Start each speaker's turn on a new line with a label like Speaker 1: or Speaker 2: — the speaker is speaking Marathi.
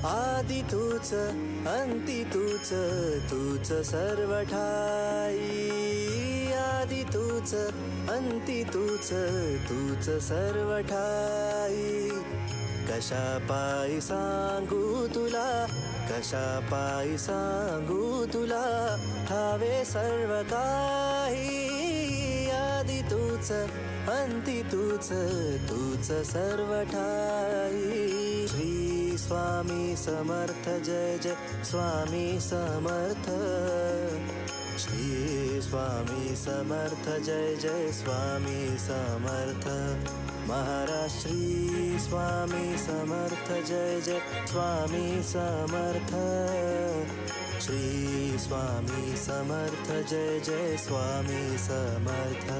Speaker 1: आदि तूच अंती तूच, तूच सर्व ठाई. आदि तूच अंती तूच, तूच सर्व ठाई. कशा पायी सांगू तुला, कशा पायी सांगू तुला, ठावे सर्व काही. आदि तूच अंती तूच, तूच सर्व ठाई. श्री स्वामी समर्थ जय जय स्वामी समर्थ. श्री स्वामी समर्थ जय जय स्वामी समर्थ. महाराज श्री स्वामी समर्थ जय जय स्वामी समर्थ. श्री स्वामी समर्थ जय जय स्वामी समर्थ.